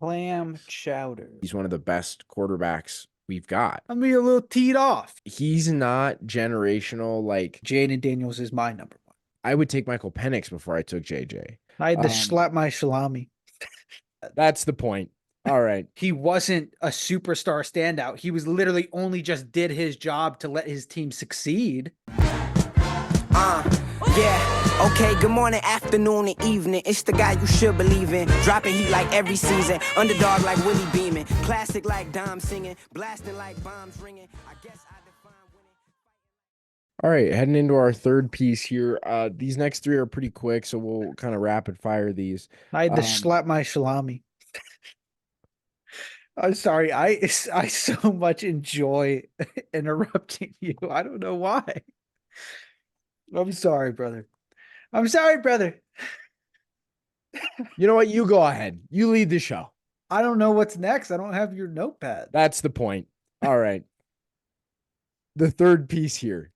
Clam chowder. He's one of the best quarterbacks we've got. I'm being a little teed off. He's not generational. Like, Jaden Daniels is my number one. I would take Michael Penix before I took JJ. I had to slap my salami. That's the point. All right. He wasn't a superstar standout. He was literally only just did his job to let his team succeed. Yeah, okay, good morning, afternoon, and evening. It's the guy you should believe in. Dropping heat like every season. Underdog like Willie Beeman. Classic like Dom singing. Blasting like bombs ringing. I guess I define winning. All right, heading into our third piece here. These next three are pretty quick, so we'll kind of rapid fire these. I had to slap my salami. I'm sorry. I so much enjoy interrupting you. I don't know why. I'm sorry, brother. I'm sorry, brother. You know what? You go ahead. You lead the show. I don't know what's next. I don't have your notepad. That's the point. All right. The third piece here.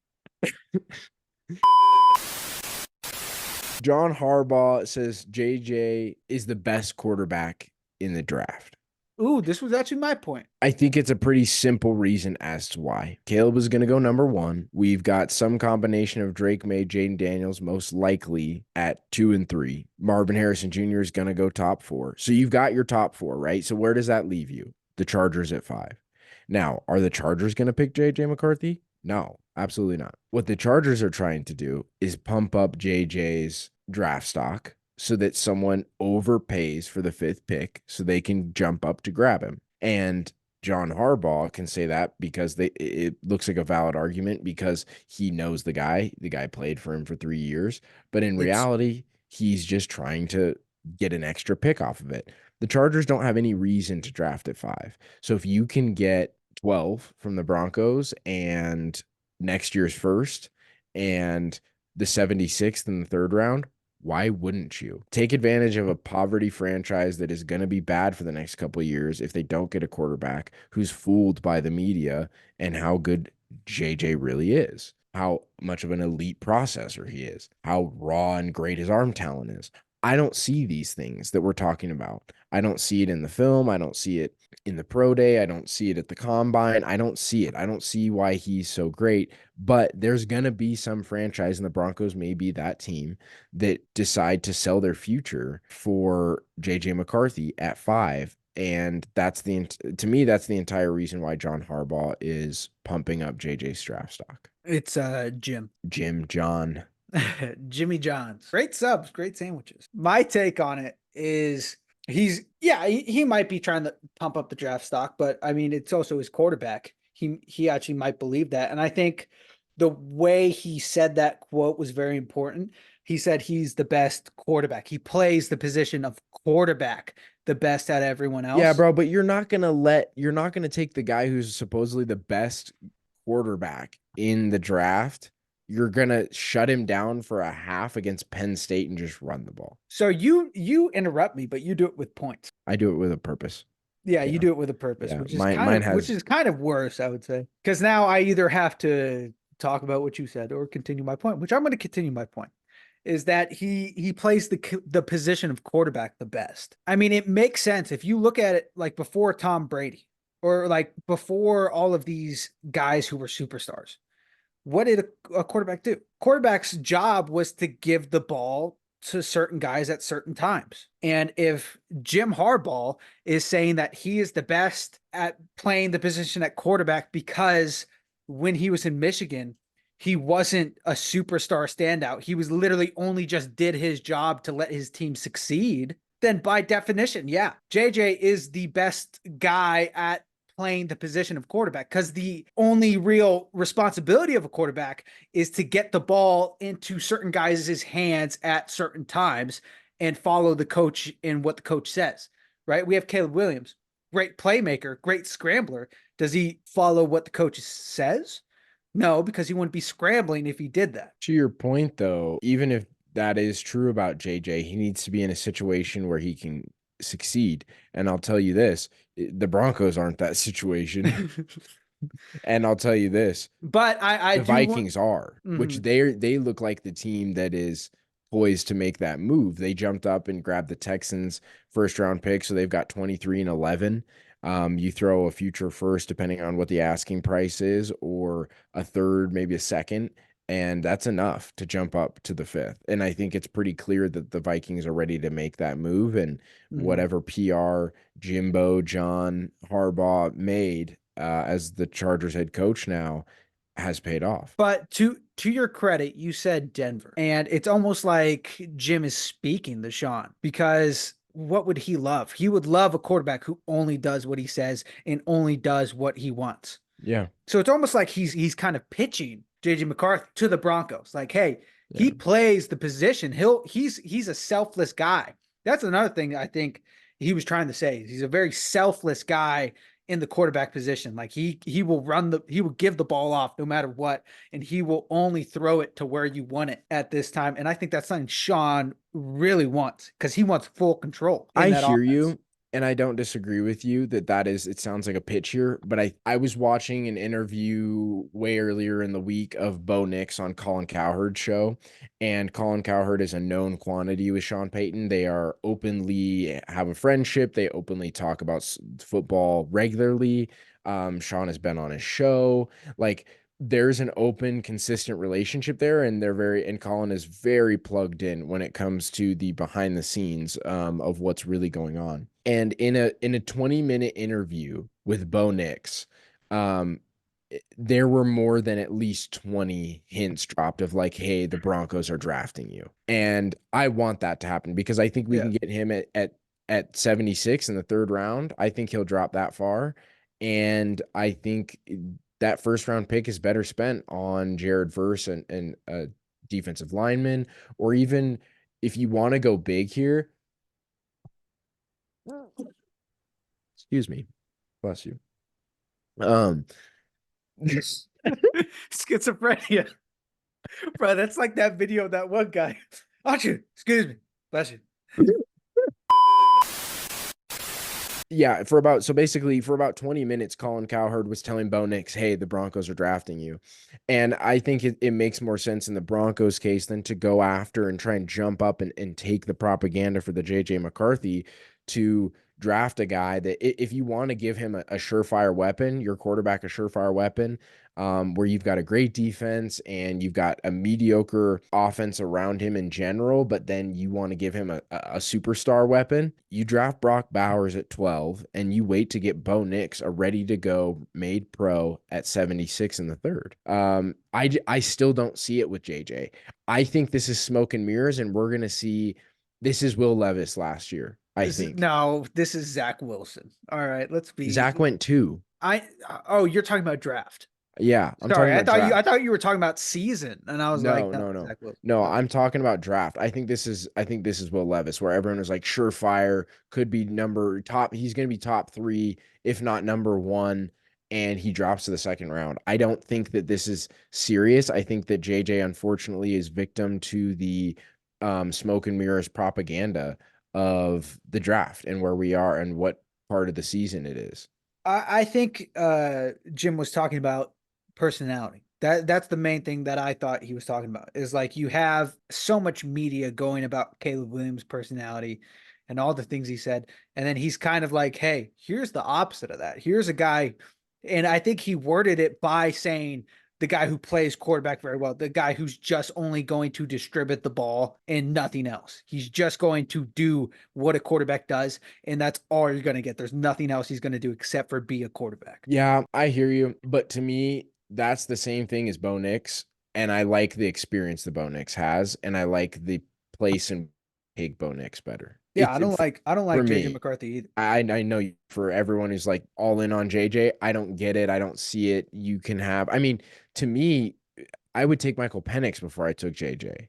John Harbaugh says JJ is the best quarterback in the draft. Ooh, this was actually my point. I think it's a pretty simple reason as to why. Caleb is going to go number one. We've got some combination of Drake May, Jaden Daniels, most likely at 2 and 3. Marvin Harrison Jr. is going to go top 4. So you've got your top 4, right? So where does that leave you? The Chargers at 5. Now, are the Chargers going to pick JJ McCarthy? No, absolutely not. What the Chargers are trying to do is pump up JJ's draft stock so that someone overpays for the 5th pick so they can jump up to grab him. And John Harbaugh can say that because it looks like a valid argument because he knows the guy. The guy played for him for 3 years. But in reality, he's just trying to get an extra pick off of it. The Chargers don't have any reason to draft at 5. So if you can get 12 from the Broncos and next year's first and the 76th in the 3rd round, why wouldn't you take advantage of a poverty franchise that is going to be bad for the next couple of years if they don't get a quarterback who's fooled by the media and how good JJ really is, how much of an elite processor he is, how raw and great his arm talent is? I don't see these things that we're talking about. I don't see it in the film. I don't see it in the pro day. I don't see it at the combine. I don't see it. I don't see why he's so great. But there's going to be some franchise, and the Broncos may be that team that decide to sell their future for JJ McCarthy at 5. And that's to me, that's the entire reason why John Harbaugh is pumping up JJ's draft stock. It's Jim. John. Jimmy John's. Great subs, great sandwiches. My take on it is he might be trying to pump up the draft stock, but I mean, it's also his quarterback. He actually might believe that. And I think the way he said that quote was very important. He said he's the best quarterback. He plays the position of quarterback the best out of everyone else. Yeah, bro, but you're not going to take the guy who's supposedly the best quarterback in the draft. You're going to shut him down for a half against Penn State and just run the ball. So you interrupt me, but you do it with points. I do it with a purpose. Yeah, you do it with a purpose, Yeah, which is kind of worse, I would say. Because now I either have to talk about what you said or continue my point, which I'm going to continue my point, is that he plays the position of quarterback the best. I mean, it makes sense if you look at it like before Tom Brady or like before all of these guys who were superstars. What did a quarterback do? Quarterback's job was to give the ball to certain guys at certain times. And if Jim Harbaugh is saying that he is the best at playing the position at quarterback because when he was in Michigan, he wasn't a superstar standout. He was literally only just did his job to let his team succeed. Then by definition, yeah, JJ is the best guy at playing the position of quarterback because the only real responsibility of a quarterback is to get the ball into certain guys' hands at certain times and follow the coach in what the coach says, right? We have Caleb Williams, great playmaker, great scrambler. Does he follow what the coach says? No, because he wouldn't be scrambling if he did that. To your point, though, even if that is true about JJ, he needs to be in a situation where he can succeed. And I'll tell you this, the Broncos aren't that situation. And I'll tell you this, but the Vikings are, which they look like the team that is poised to make that move. They jumped up and grabbed the Texans first round pick. So they've got 23 and 11. You throw a future first, depending on what the asking price is, or a third, maybe a second, and that's enough to jump up to the fifth. And I think it's pretty clear that the Vikings are ready to make that move. And whatever PR Jimbo, John Harbaugh made as the Chargers head coach now has paid off. But to your credit, you said Denver, and it's almost like Jim is speaking to Sean, because what would he love? He would love a quarterback who only does what he says and only does what he wants. Yeah. So it's almost like he's kind of pitching JJ McCarthy to the Broncos. Like, hey, he plays the position. He's a selfless guy. That's another thing I think he was trying to say. He's a very selfless guy in the quarterback position. Like he will give the ball off no matter what, and he will only throw it to where you want it at this time. And I think that's something Sean really wants, because he wants full control. I hear you, and I don't disagree with you that is, it sounds like a pitch here, but I was watching an interview way earlier in the week of Bo Nix on Colin Cowherd's show, and Colin Cowherd is a known quantity with Sean Payton. They are openly have a friendship. They openly talk about football regularly. Sean has been on his show. Like, there's an open, consistent relationship there, and Colin is very plugged in when it comes to the behind the scenes of what's really going on. And in a 20-minute interview with Bo Nix, there were more than at least 20 hints dropped of like, hey, the Broncos are drafting you. And I want that to happen, because I think we can get him at 76 in the third round. I think he'll drop that far. And I think that first round pick is better spent on Jared Verse and a defensive lineman, or even if you want to go big here. Excuse me. Bless you. Schizophrenia. Bro, that's like that video of that one guy. Achoo, excuse me. Bless you. Yeah, for about 20 minutes, Colin Cowherd was telling Bo Nix, hey, the Broncos are drafting you. And I think it makes more sense in the Broncos case than to go after and try and jump up and take the propaganda for the JJ McCarthy to draft a guy that, if you want to give him a surefire weapon, your quarterback a surefire weapon, where you've got a great defense and you've got a mediocre offense around him in general, but then you want to give him a superstar weapon, you draft Brock Bowers at 12 and you wait to get Bo Nix, a ready-to-go made pro, at 76 in the third. I still don't see it with JJ. I think this is smoke and mirrors, and we're going to see – this is Will Levis last year. No, this is Zach Wilson. All right, let's be. Zach went 2. You're talking about draft. Yeah, I'm sorry. I thought you were talking about season, and I was no. I'm talking about draft. I think this is Will Levis, where everyone was like, surefire, could be top. He's going to be top 3, if not number 1, and he drops to the second round. I don't think that this is serious. I think that JJ, unfortunately, is victim to the smoke and mirrors propaganda of the draft and where we are and what part of the season it is. I think Jim was talking about personality. That's the main thing that I thought he was talking about, is like, you have so much media going about Caleb Williams' personality and all the things he said, and then he's kind of like, hey, here's the opposite of that. Here's a guy, and I think he worded it by saying the guy who plays quarterback very well, the guy who's just only going to distribute the ball and nothing else. He's just going to do what a quarterback does, and that's all you're going to get. There's nothing else he's going to do except for be a quarterback. Yeah, I hear you. But to me, that's the same thing as Bo Nix, and I like the experience that Bo Nix has, and I like the place and take Bo Nix better. Yeah, I don't like JJ McCarthy either. I know for everyone who's like all in on JJ, I don't get it. I don't see it. You can have, I mean, to me, I would take Michael Penix before I took JJ.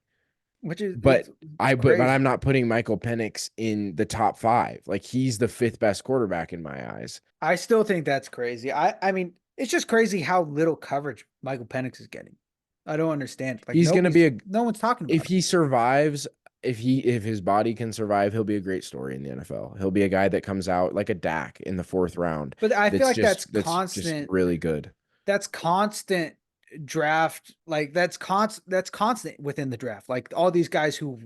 But I'm not putting Michael Penix in the top 5. Like, he's the 5th best quarterback in my eyes. I still think that's crazy. I mean, it's just crazy how little coverage Michael Penix is getting. I don't understand. Like, he's going to be no one's talking about if he survives. If his body can survive, he'll be a great story in the NFL. He'll be a guy that comes out like a Dak in the 4th round. But I feel like that's constant, just really good. That's constant draft. Like, that's constant within the draft. Like, all these guys who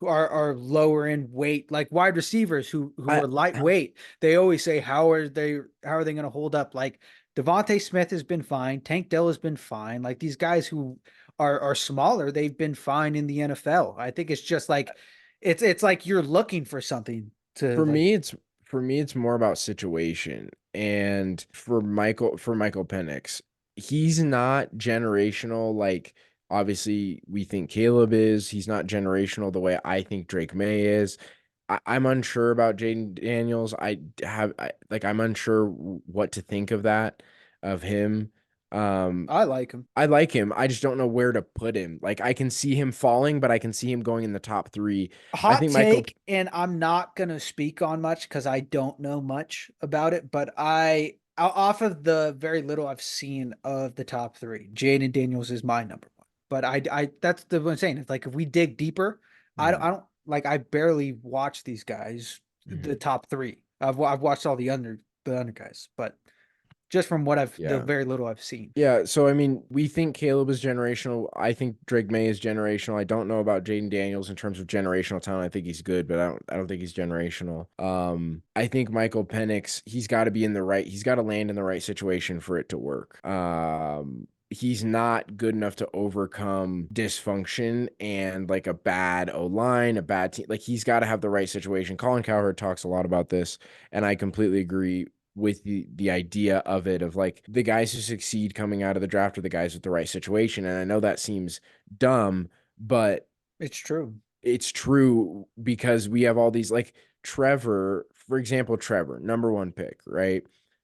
who are lower in weight, like wide receivers who I, are lightweight. They always say how are they going to hold up? Like Devontae Smith has been fine, Tank Dell has been fine. Like these guys who are smaller, they've been fine in the NFL. I think it's just like it's like you're looking for something to for like. me, it's more about situation. And for Michael Penix, he's not generational. Like obviously we think Caleb is. He's not generational the way I think Drake May is. I'm unsure about Jaden Daniels. I'm unsure what to think of that, of him. Um, I like him. I like him. I just don't know where to put him. Like I can see him falling, but I can see him going in the top three. I Hot think Michael. take, and I'm not gonna speak on much because I don't know much about it, but off of the very little I've seen of the top three, Jaden Daniels is my number one. But I that's the one I'm saying. It's like if we dig deeper, Mhm, I don't like I barely watch these guys, the mhm. top three. I've watched all the under guys, but just from what the Yeah. very little I've seen. Yeah, so I mean, we think Caleb is generational. I think Drake May is generational. I don't know about Jaden Daniels in terms of generational talent. I think he's good, but I don't think he's generational. I think Michael Penix, he's got to land in the right situation for it to work. He's not good enough to overcome dysfunction and like a bad O-line, a bad team. Like he's got to have the right situation. Colin Cowherd talks a lot about this, and I completely agree with the idea of it, of like the guys who succeed coming out of the draft are the guys with the right situation. And I know that seems dumb, but It's true. it's true because we have all these, like Trevor, for example, Trevor, number one pick, right?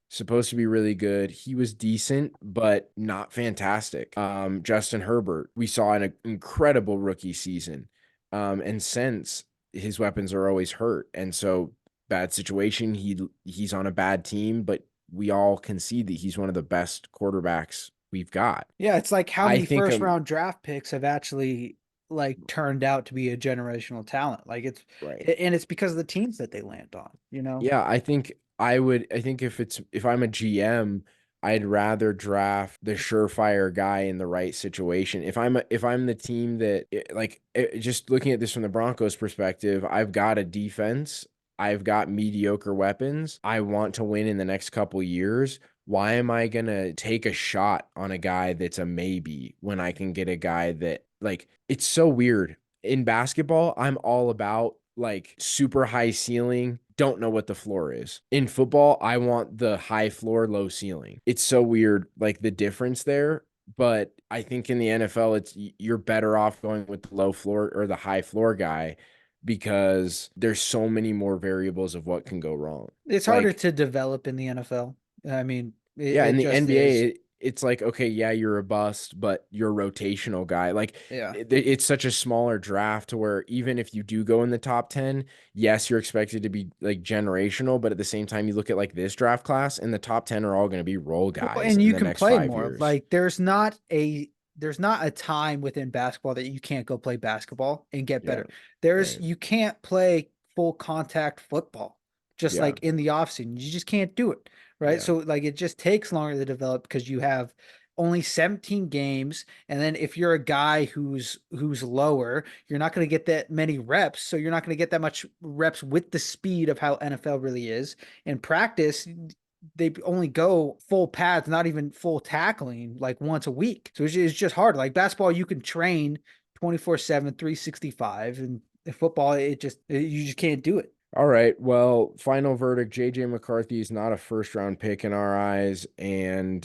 Supposed to be really good. He was decent, but not fantastic. Justin Herbert, we saw an incredible rookie season. And since his weapons are always hurt. And so bad situation. He's on a bad team, but we all can see that he's one of the best quarterbacks we've got. Yeah, it's like how I many think first round draft picks have actually like turned out to be a generational talent. Like right. and it's because of the teams that they land on, you know? Yeah, I think if I'm a GM, I'd rather draft the surefire guy in the right situation. If I'm the team that just looking at this from the Broncos perspective, I've got a defense, I've got mediocre weapons. I want to win in the next couple years. Why am I gonna take a shot on a guy that's a maybe when I can get a guy that, like, it's so weird. In basketball, I'm all about like super high ceiling, don't know what the floor is. In football, I want the high floor, low ceiling. It's so weird, like the difference there. But I think in the NFL, you're better off going with the low floor or the high floor guy because there's so many more variables of what can go wrong. It's harder Like, to develop in the NFL. I mean, yeah, in it the just NBA, is. it's like, okay, yeah, you're a bust, but you're a rotational guy. Like, Yeah. it's such a smaller draft to where even if you do go in the top 10, yes, you're expected to be like generational, but at the same time, you look at like this draft class, and the top 10 are all going to be role Well, guys and in you the can next play 5 years. more. Like there's not a time within basketball that you can't go play basketball and get Yeah, better. There's right. you can't play full contact football just Yeah, like in the offseason. You just can't do it. Right. yeah. So like it just takes longer to develop because you have only 17 games. And then if you're a guy who's lower, you're not going to get that many reps. So you're not going to get that much reps with the speed of how NFL really is. In practice, they only go full pads, not even full tackling, like once a week. So it's just hard. Like basketball, you can train 24/7, 365, and in football, you just can't do it. All right. Well, final verdict: JJ McCarthy is not a first round pick in our eyes, and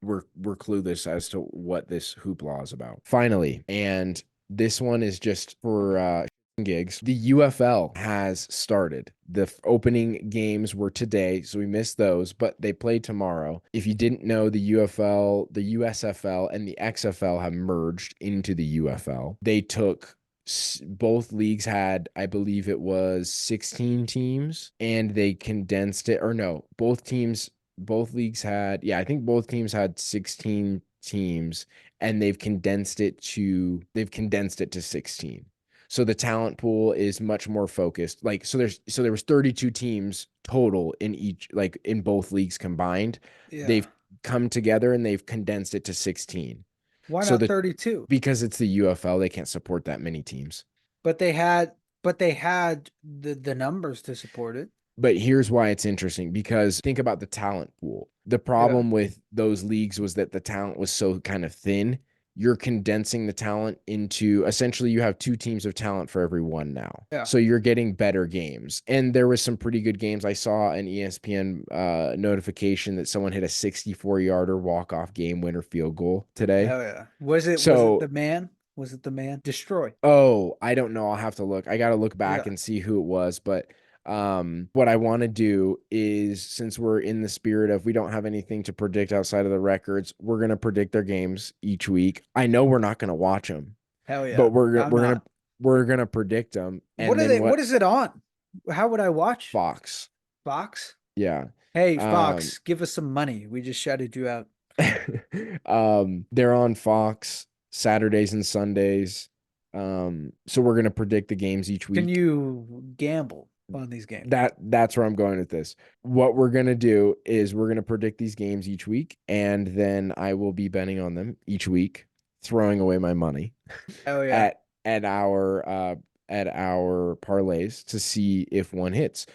we're clueless as to what this hoopla is about. Finally, and this one is just for gigs. The UFL has started. The opening games were today, so we missed those, but they play tomorrow. If you didn't know, the UFL, the USFL, and the XFL have merged into the UFL. They took both leagues had, I believe it was 16 teams, and they condensed it, or no, both leagues had, yeah, I think both teams had 16 teams, and they've condensed it to 16. So the talent pool is much more focused. Like, there was 32 teams total in each, like in both leagues combined. Yeah. They've come together and they've condensed it to 16. Why So not the 32? because it's the UFL, they can't support that many teams. But they had the numbers to support it. But here's why it's interesting, because think about the talent pool. The problem with those leagues was that the talent was so kind of thin. You're condensing the talent into essentially you have 2 teams of talent for every one now. Yeah. So you're getting better games. And there was some pretty good games. I saw an ESPN notification that someone hit a 64-yarder walk-off game winner field goal today. Hell yeah. Was it So the man? Was it the man? Destroy. oh, I don't know. I'll have to look. I got to look back Yeah. and see who it was. But what I want to do is, since we're in the spirit of we don't have anything to predict outside of the records, we're gonna predict their games each week. I know we're not gonna watch them, Hell yeah. but we're I'm gonna not. we're gonna predict them. And What are then they? What is it on? How would I watch? Fox? Fox? Yeah. Hey, Um, Fox, give us some money. We just shouted you out. They're on Fox Saturdays and Sundays. So we're gonna predict the games each week. Can you gamble on these games? That's where I'm going with this. What we're gonna do is we're gonna predict these games each week, and then I will be betting on them each week, throwing away my money Oh yeah. at our parlays to see if one hits.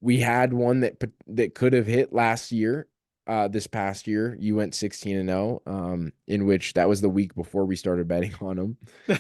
We had one that could have hit last year. This past year, you went 16-0, in which that was the week before we started betting on them.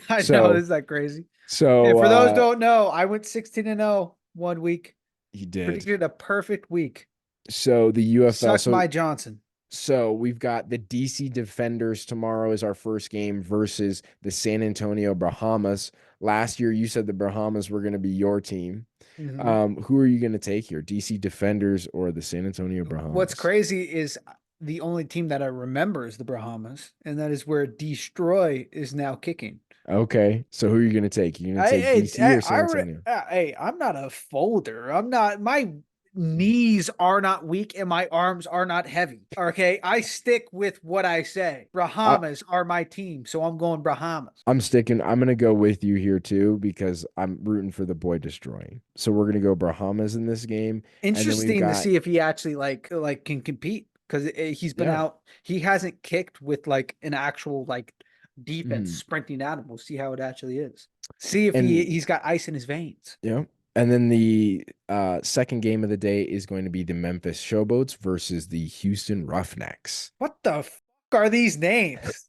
I know, So is that crazy? so Hey, for those who don't know, I went 16-0 one week. he did. Predicted a perfect week. So the UFL. Suck my Johnson. So we've got the DC Defenders tomorrow is our first game versus the San Antonio Bahamas. Last year, you said the Bahamas were going to be your team. Mhm. Who are you going to take here? DC Defenders or the San Antonio Bahamas? What's crazy is the only team that I remember is the Bahamas, and that is where Destroy is now kicking. Okay, so who are you going to take? You going to take DC or San Antonio? Hey, I'm not a folder. I'm not. My knees are not weak and my arms are not heavy. Okay, I stick with what I say. Bahamas are my team, so I'm going Bahamas. I'm going to go with you here too because I'm rooting for the boy destroying. So we're going to go Bahamas in this game. Interesting to see if he actually like can compete, because he's been out. He hasn't kicked with like an actual like defense sprinting at him. We'll see how it actually is. See if he's got ice in his veins. Yeah. And then the second game of the day is going to be the Memphis Showboats versus the Houston Roughnecks. What the fuck are these names?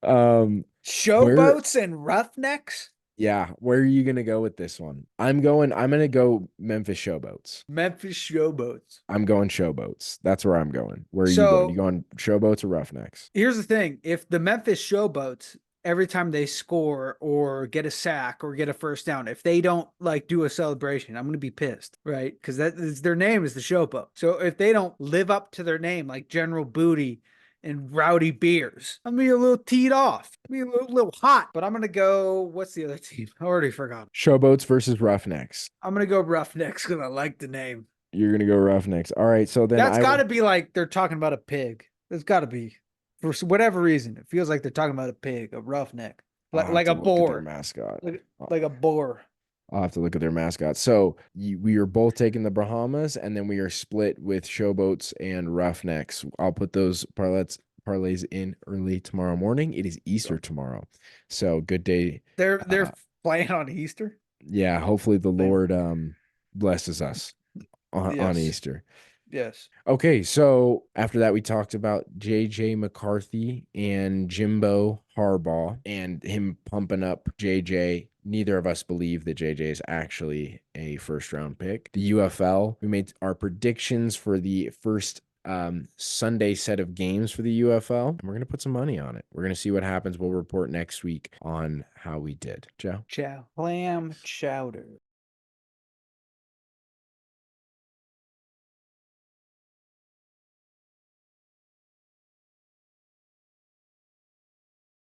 Showboats and Roughnecks? Yeah, where are you gonna go with this one? I'm gonna go Memphis Showboats. Memphis Showboats. I'm going Showboats. That's where I'm going. Where are you going? You going Showboats or Roughnecks? Here's the thing. If the Memphis Showboats, every time they score or get a sack or get a first down, if they don't like do a celebration, I'm gonna be pissed, right? Because that is their name is the Showboat. So if they don't live up to their name, like General Booty and Rowdy Beers, I'm gonna be a little teed off. I'm gonna be a little hot. But I'm gonna go. What's the other team? I already forgot. Showboats versus Roughnecks. I'm gonna go Roughnecks because I like the name. You're gonna go Roughnecks. All right. So then that's got to be like they're talking about a pig. There's got to be, for whatever reason, it feels like they're talking about a pig, a roughneck, like a boar, mascot, like a boar. I'll have to look at their mascot. So we are both taking the Bahamas, and then we are split with Showboats and Roughnecks. I'll put those parlays in early tomorrow morning. It is Easter tomorrow, so good day. They're playing on Easter. Yeah, hopefully the Lord blesses us on Easter. Yes. Okay, so after that, we talked about JJ McCarthy and Jimbo Harbaugh and him pumping up JJ. Neither of us believe that JJ is actually a first-round pick. The UFL, we made our predictions for the first Sunday set of games for the UFL, and we're going to put some money on it. We're going to see what happens. We'll report next week on how we did. Joe? Chow. Clam chowder.